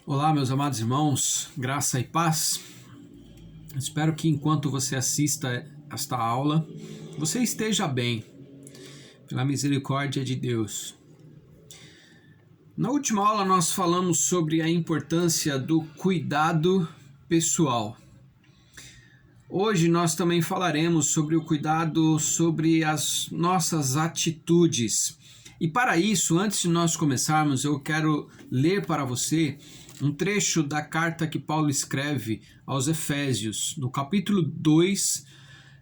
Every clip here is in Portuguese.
Olá, meus amados irmãos, graça e paz. Espero que enquanto você assista esta aula, você esteja bem, pela misericórdia de Deus. Na última aula nós falamos sobre a importância do cuidado pessoal. Hoje nós também falaremos sobre o cuidado sobre as nossas atitudes. E para isso, antes de nós começarmos, eu quero ler para você um trecho da carta que Paulo escreve aos Efésios, no capítulo 2,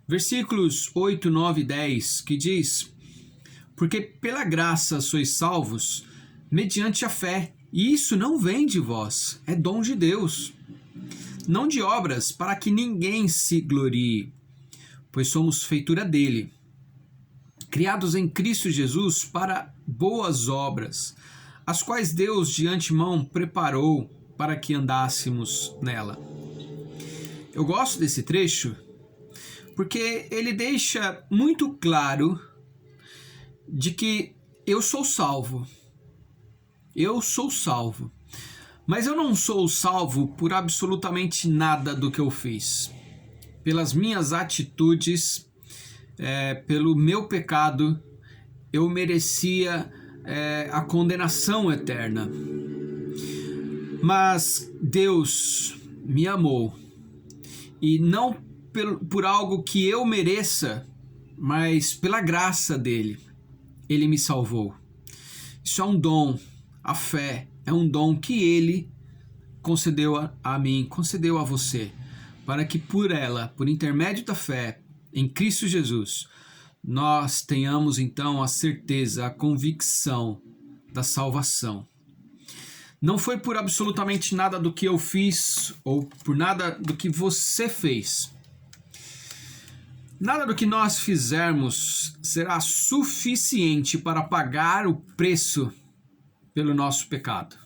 versículos 8, 9 e 10, que diz: Porque pela graça sois salvos, mediante a fé, e isso não vem de vós, é dom de Deus, não de obras, para que ninguém se glorie, pois somos feitura dele, criados em Cristo Jesus para boas obras, as quais Deus de antemão preparou para que andássemos nela. Eu gosto desse trecho porque ele deixa muito claro de que eu sou salvo. Eu sou salvo. Mas eu não sou salvo por absolutamente nada do que eu fiz. Pelas minhas atitudes, pelo meu pecado, eu merecia a condenação eterna. Mas Deus me amou, e não por algo que eu mereça, mas pela graça dele, ele me salvou. Isso é um dom, a fé é um dom que ele concedeu a mim, concedeu a você, para que por ela, por intermédio da fé em Cristo Jesus, nós tenhamos então a certeza, a convicção da salvação. Não foi por absolutamente nada do que eu fiz ou por nada do que você fez. Nada do que nós fizermos será suficiente para pagar o preço pelo nosso pecado,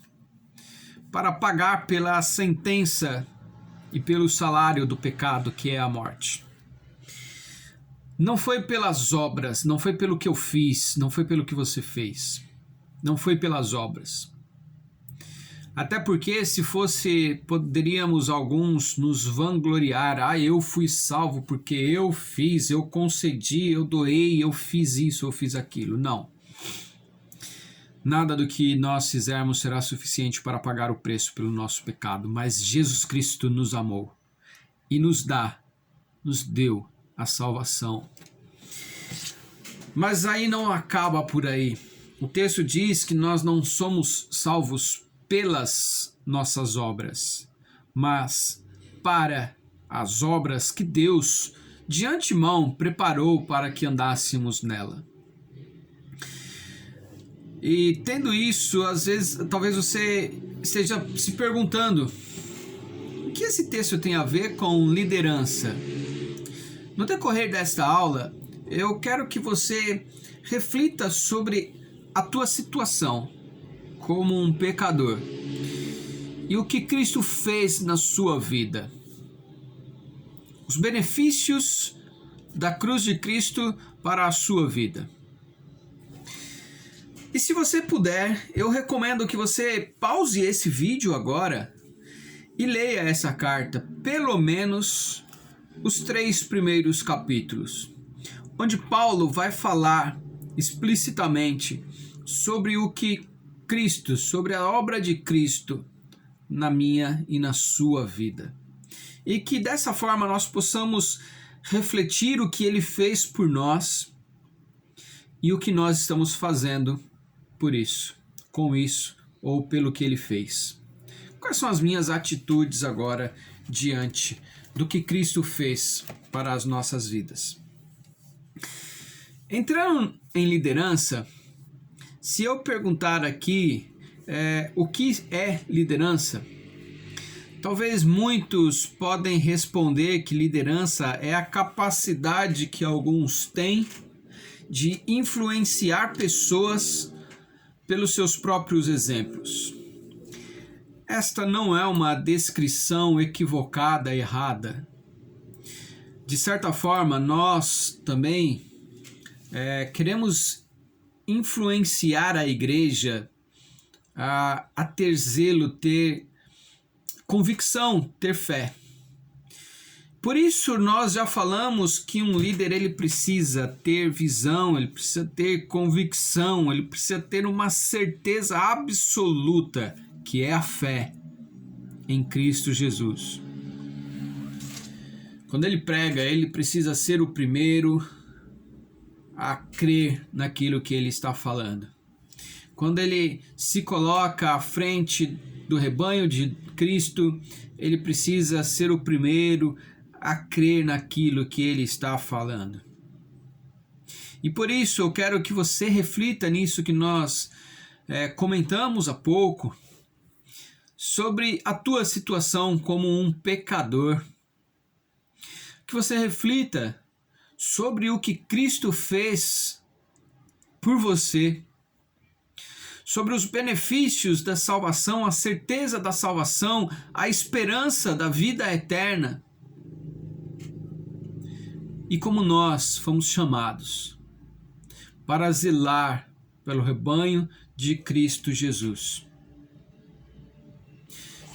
para pagar pela sentença e pelo salário do pecado, que é a morte. Não foi pelas obras, não foi pelo que eu fiz, não foi pelo que você fez, não foi pelas obras. Até porque se fosse, poderíamos alguns nos vangloriar, eu fui salvo porque eu fiz, eu concedi, eu doei, eu fiz isso, eu fiz aquilo. Não. Nada do que nós fizermos será suficiente para pagar o preço pelo nosso pecado, mas Jesus Cristo nos amou e nos deu a salvação. Mas aí não acaba por aí. O texto diz que nós não somos salvos pelas nossas obras, mas para as obras que Deus de antemão preparou para que andássemos nela. E tendo isso, às vezes, talvez você esteja se perguntando: o que esse texto tem a ver com liderança? No decorrer desta aula, eu quero que você reflita sobre a tua situação como um pecador e o que Cristo fez na sua vida. Os benefícios da cruz de Cristo para a sua vida. E se você puder, eu recomendo que você pause esse vídeo agora e leia essa carta, pelo menos os 3 primeiros capítulos, onde Paulo vai falar explicitamente sobre o que Cristo, sobre a obra de Cristo na minha e na sua vida. E que dessa forma nós possamos refletir o que ele fez por nós e o que nós estamos fazendo por isso, com isso ou pelo que ele fez. Quais são as minhas atitudes agora diante do que Cristo fez para as nossas vidas? Entrando em liderança, se eu perguntar aqui o que é liderança, talvez muitos podem responder que liderança é a capacidade que alguns têm de influenciar pessoas pelos seus próprios exemplos. Esta não é uma descrição equivocada, errada. De certa forma, nós também queremos influenciar a igreja a ter zelo, ter convicção, ter fé. Por isso nós já falamos que um líder ele precisa ter visão, ele precisa ter convicção, ele precisa ter uma certeza absoluta, que é a fé em Cristo Jesus. Quando ele prega, ele precisa ser o primeiro a crer naquilo que ele está falando. Quando ele se coloca à frente do rebanho de Cristo, ele precisa ser o primeiro a crer naquilo que ele está falando. E por isso eu quero que você reflita nisso que nós comentamos há pouco, sobre a tua situação como um pecador. Que você reflita sobre o que Cristo fez por você, sobre os benefícios da salvação, a certeza da salvação, a esperança da vida eterna. E como nós fomos chamados para zelar pelo rebanho de Cristo Jesus.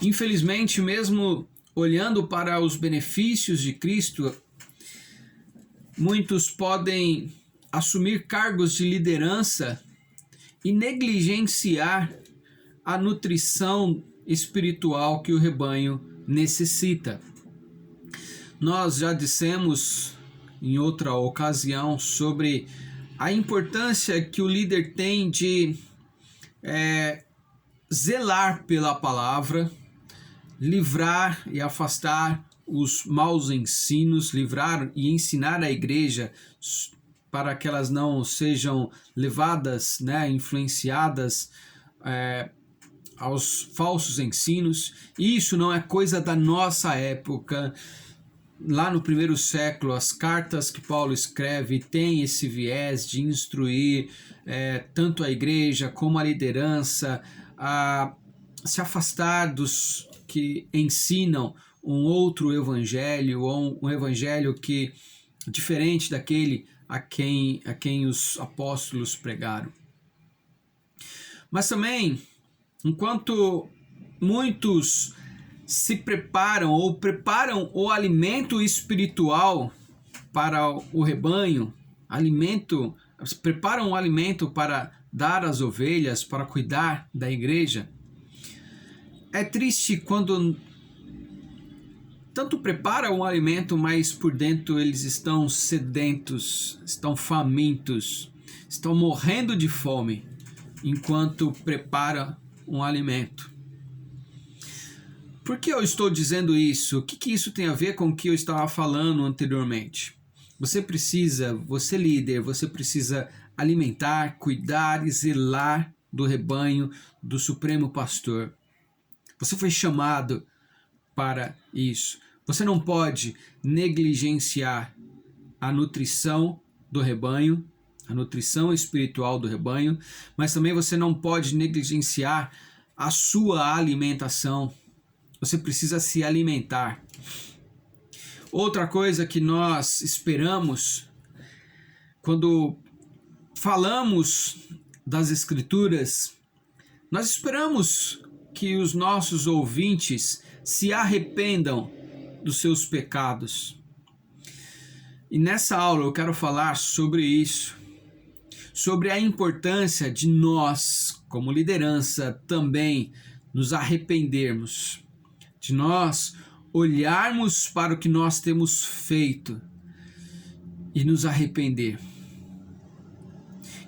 Infelizmente, mesmo olhando para os benefícios de Cristo, muitos podem assumir cargos de liderança e negligenciar a nutrição espiritual que o rebanho necessita. Nós já dissemos em outra ocasião sobre a importância que o líder tem de zelar pela palavra, livrar e afastar os maus ensinos, livrar e ensinar a igreja para que elas não sejam levadas, influenciadas aos falsos ensinos. E isso não é coisa da nossa época. Lá no primeiro século, as cartas que Paulo escreve têm esse viés de instruir tanto a igreja como a liderança a se afastar dos que ensinam um outro evangelho, ou um evangelho que diferente daquele a quem os apóstolos pregaram. Mas também, enquanto muitos se preparam ou preparam o alimento espiritual para o rebanho, preparam o alimento para dar às ovelhas, para cuidar da igreja, é triste quando tanto preparam o alimento, mas por dentro eles estão sedentos, estão famintos, estão morrendo de fome, enquanto prepara um alimento. Por que eu estou dizendo isso? O que isso tem a ver com o que eu estava falando anteriormente? Você líder, você precisa alimentar, cuidar e zelar do rebanho do Supremo Pastor. Você foi chamado para isso. Você não pode negligenciar a nutrição do rebanho, a nutrição espiritual do rebanho, mas também você não pode negligenciar a sua alimentação. Você precisa se alimentar. Outra coisa que nós esperamos quando falamos das Escrituras, nós esperamos que os nossos ouvintes se arrependam dos seus pecados. E nessa aula eu quero falar sobre isso, sobre a importância de nós, como liderança, também nos arrependermos, de nós olharmos para o que nós temos feito e nos arrepender.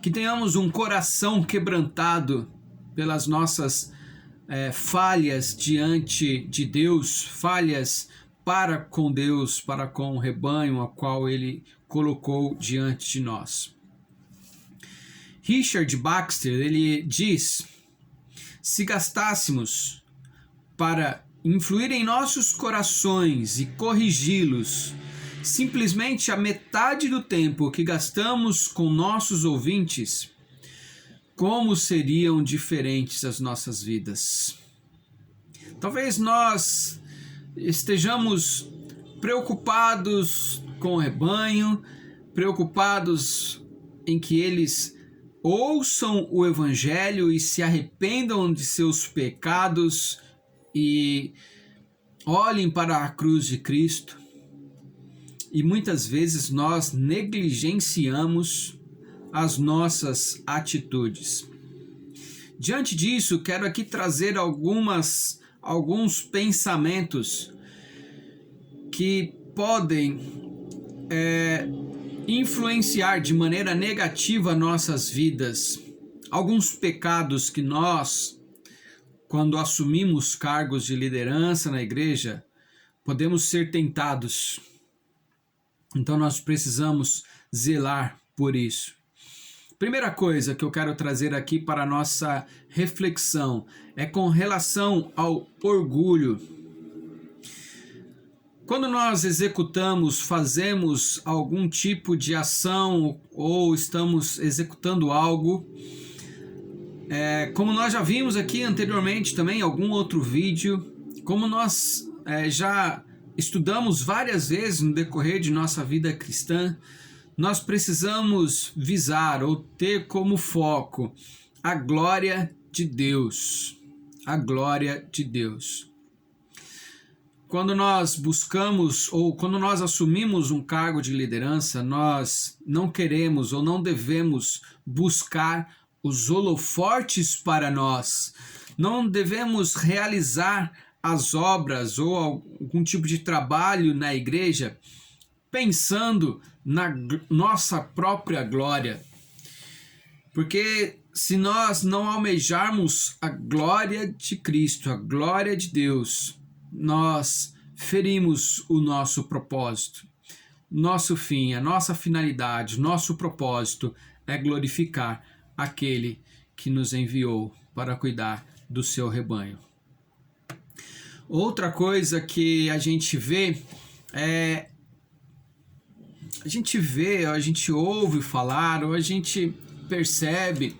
Que tenhamos um coração quebrantado pelas nossas falhas diante de Deus, falhas para com Deus, para com o rebanho a qual Ele colocou diante de nós. Richard Baxter, ele diz: se gastássemos para influir em nossos corações e corrigi-los simplesmente a metade do tempo que gastamos com nossos ouvintes, como seriam diferentes as nossas vidas? Talvez nós estejamos preocupados com o rebanho, preocupados em que eles ouçam o Evangelho e se arrependam de seus pecados e olhem para a cruz de Cristo e muitas vezes nós negligenciamos as nossas atitudes. Diante disso, quero aqui trazer alguns pensamentos que podem influenciar de maneira negativa nossas vidas. Alguns pecados que nós, quando assumimos cargos de liderança na igreja, podemos ser tentados. Então nós precisamos zelar por isso. Primeira coisa que eu quero trazer aqui para a nossa reflexão é com relação ao orgulho. Quando nós fazemos algum tipo de ação ou estamos executando algo, como nós já vimos aqui anteriormente também em algum outro vídeo, como nós já estudamos várias vezes no decorrer de nossa vida cristã, nós precisamos visar ou ter como foco a glória de Deus. A glória de Deus. Quando nós buscamos ou quando nós assumimos um cargo de liderança, nós não queremos ou não devemos buscar os holofortes para nós. Não devemos realizar as obras ou algum tipo de trabalho na igreja pensando na nossa própria glória. Porque se nós não almejarmos a glória de Cristo, a glória de Deus, nós ferimos o nosso propósito. Nosso fim, a nossa finalidade, nosso propósito é glorificar aquele que nos enviou para cuidar do seu rebanho. Outra coisa que a gente ouve falar, ou a gente percebe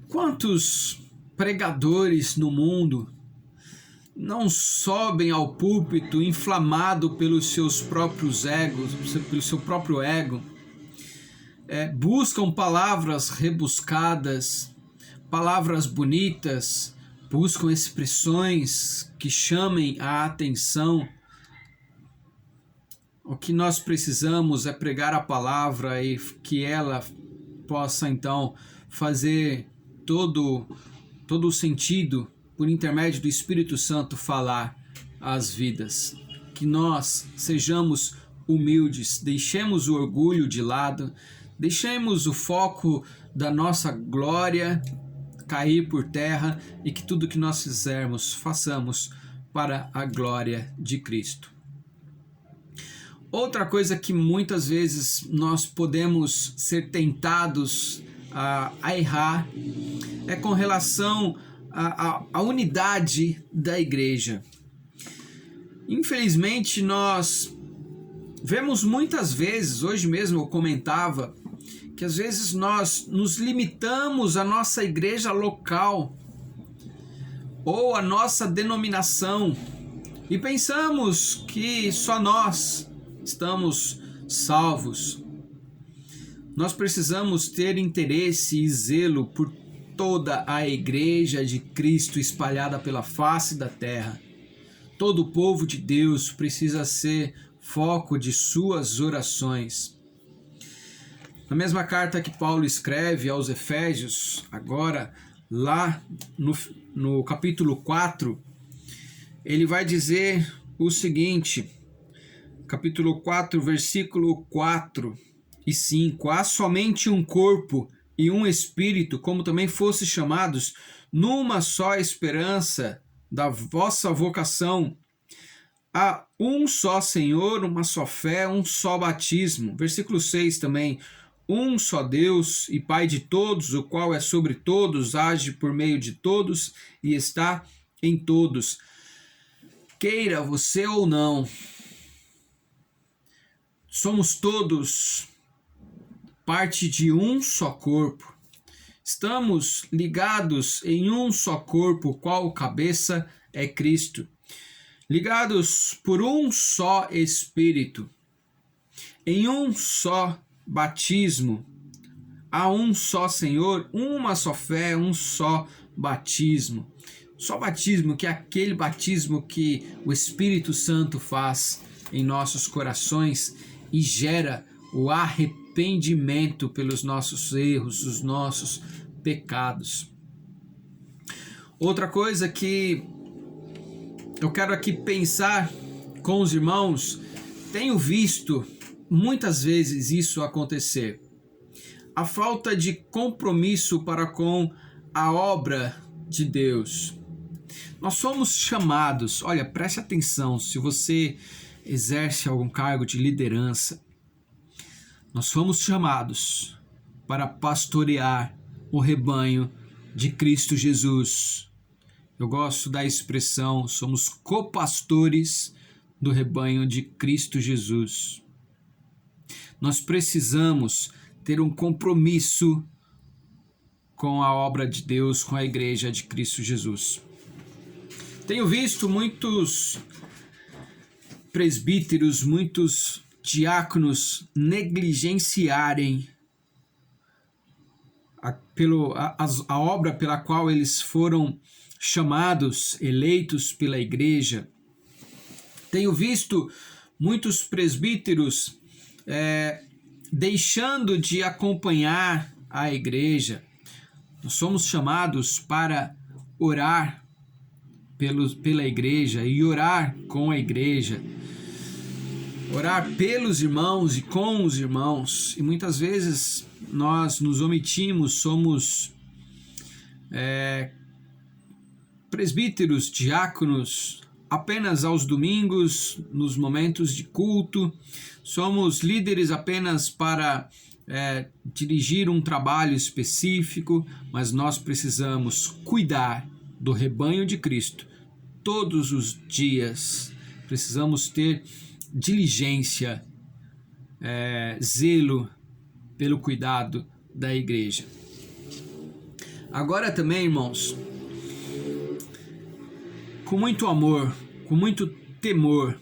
quantos pregadores no mundo não sobem ao púlpito inflamado pelos seus próprios egos, pelo seu próprio ego, buscam palavras rebuscadas, palavras bonitas, buscam expressões que chamem a atenção. O que nós precisamos é pregar a palavra e que ela possa então fazer todo o sentido por intermédio do Espírito Santo falar às vidas. Que nós sejamos humildes, deixemos o orgulho de lado, deixemos o foco da nossa glória cair por terra e que tudo que nós fizermos, façamos para a glória de Cristo. Outra coisa que muitas vezes nós podemos ser tentados a errar é com relação à unidade da igreja. Infelizmente, nós vemos muitas vezes, hoje mesmo eu comentava, que às vezes nós nos limitamos à nossa igreja local ou à nossa denominação e pensamos que só nós estamos salvos. Nós precisamos ter interesse e zelo por toda a igreja de Cristo espalhada pela face da terra. Todo o povo de Deus precisa ser foco de suas orações. Na mesma carta que Paulo escreve aos Efésios, agora lá no capítulo 4, ele vai dizer o seguinte, capítulo 4, versículo 4 e 5, há somente um corpo e um espírito, como também fossem chamados, numa só esperança da vossa vocação. Há um só Senhor, uma só fé, um só batismo. Versículo 6 também, um só Deus e Pai de todos, o qual é sobre todos, age por meio de todos e está em todos. Queira você ou não, somos todos parte de um só corpo. Estamos ligados em um só corpo, qual cabeça é Cristo. Ligados por um só Espírito, em um só batismo, há um só Senhor, uma só fé, um só batismo. Só batismo, que é aquele batismo que o Espírito Santo faz em nossos corações e gera o arrependimento pelos nossos erros, os nossos pecados. Outra coisa que eu quero aqui pensar com os irmãos, tenho visto muitas vezes isso acontecer. A falta de compromisso para com a obra de Deus. Nós somos chamados, olha, preste atenção, se você exerce algum cargo de liderança, nós fomos chamados para pastorear o rebanho de Cristo Jesus. Eu gosto da expressão, somos copastores do rebanho de Cristo Jesus. Nós precisamos ter um compromisso com a obra de Deus, com a igreja de Cristo Jesus. Tenho visto muitos presbíteros, muitos diáconos negligenciarem a obra pela qual eles foram chamados, eleitos pela igreja. Tenho visto muitos presbíteros deixando de acompanhar a igreja. Nós somos chamados para orar pela igreja e orar com a igreja, orar pelos irmãos e com os irmãos, e muitas vezes nós nos omitimos, somos presbíteros, diáconos, apenas aos domingos, nos momentos de culto, somos líderes apenas para dirigir um trabalho específico, mas nós precisamos cuidar do rebanho de Cristo todos os dias. Precisamos ter diligência, zelo pelo cuidado da igreja. Agora também, irmãos, com muito amor, com muito temor,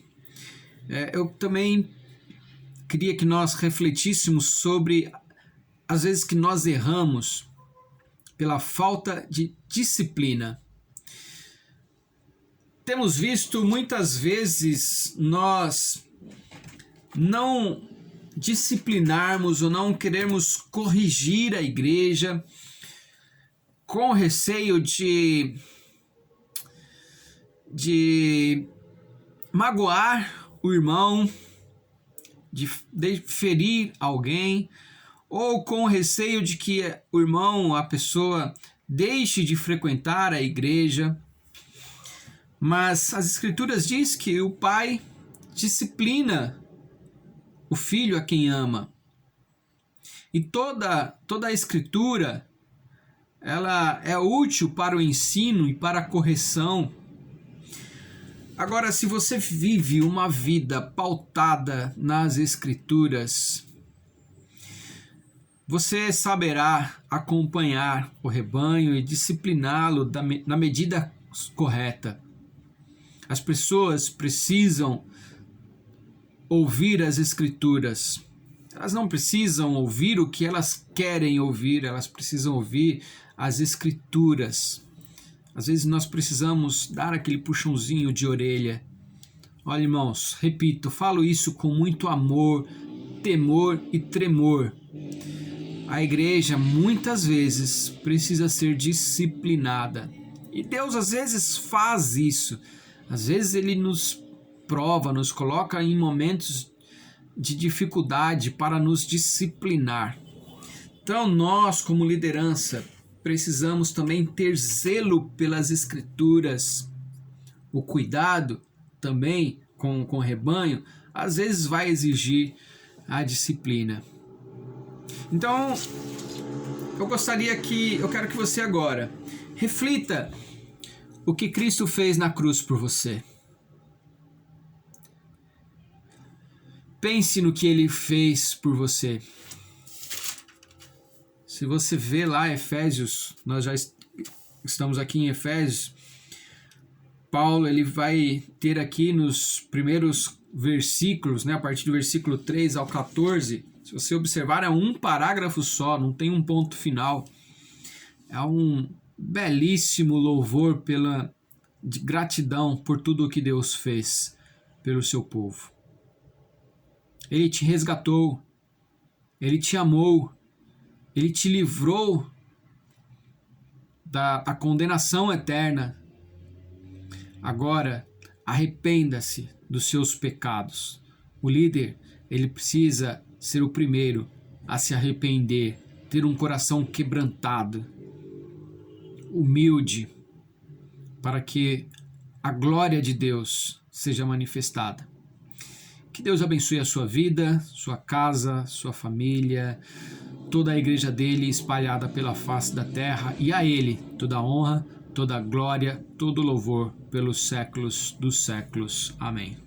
eu também queria que nós refletíssemos sobre as vezes que nós erramos pela falta de disciplina. Temos visto muitas vezes nós não disciplinarmos ou não queremos corrigir a igreja com receio de magoar o irmão, de ferir alguém, ou com receio de que o irmão, a pessoa, deixe de frequentar a igreja. Mas as Escrituras diz que o pai disciplina o filho a quem ama. E toda a Escritura, ela é útil para o ensino e para a correção. Agora, se você vive uma vida pautada nas Escrituras, você saberá acompanhar o rebanho e discipliná-lo na medida correta. As pessoas precisam ouvir as Escrituras. Elas não precisam ouvir o que elas querem ouvir, elas precisam ouvir as Escrituras. Às vezes nós precisamos dar aquele puxãozinho de orelha. Olha, irmãos, repito, falo isso com muito amor, temor e tremor. A igreja muitas vezes precisa ser disciplinada. E Deus às vezes faz isso. Às vezes Ele nos prova, nos coloca em momentos de dificuldade para nos disciplinar. Então nós, como liderança, precisamos também ter zelo pelas Escrituras. O cuidado também com o rebanho, às vezes vai exigir a disciplina. Então, eu quero que você agora reflita o que Cristo fez na cruz por você. Pense no que Ele fez por você. Se você vê lá Efésios, nós já estamos aqui em Efésios, Paulo ele vai ter aqui nos primeiros versículos, a partir do versículo 3 ao 14, se você observar é um parágrafo só, não tem um ponto final. É belíssimo louvor de gratidão por tudo o que Deus fez pelo seu povo. Ele te resgatou, Ele te amou, Ele te livrou da condenação eterna. Agora, arrependa-se dos seus pecados. O líder, ele precisa ser o primeiro a se arrepender, ter um coração quebrantado, humilde, para que a glória de Deus seja manifestada. Que Deus abençoe a sua vida, sua casa, sua família, toda a igreja dele espalhada pela face da terra, e a ele toda a honra, toda a glória, todo o louvor pelos séculos dos séculos. Amém.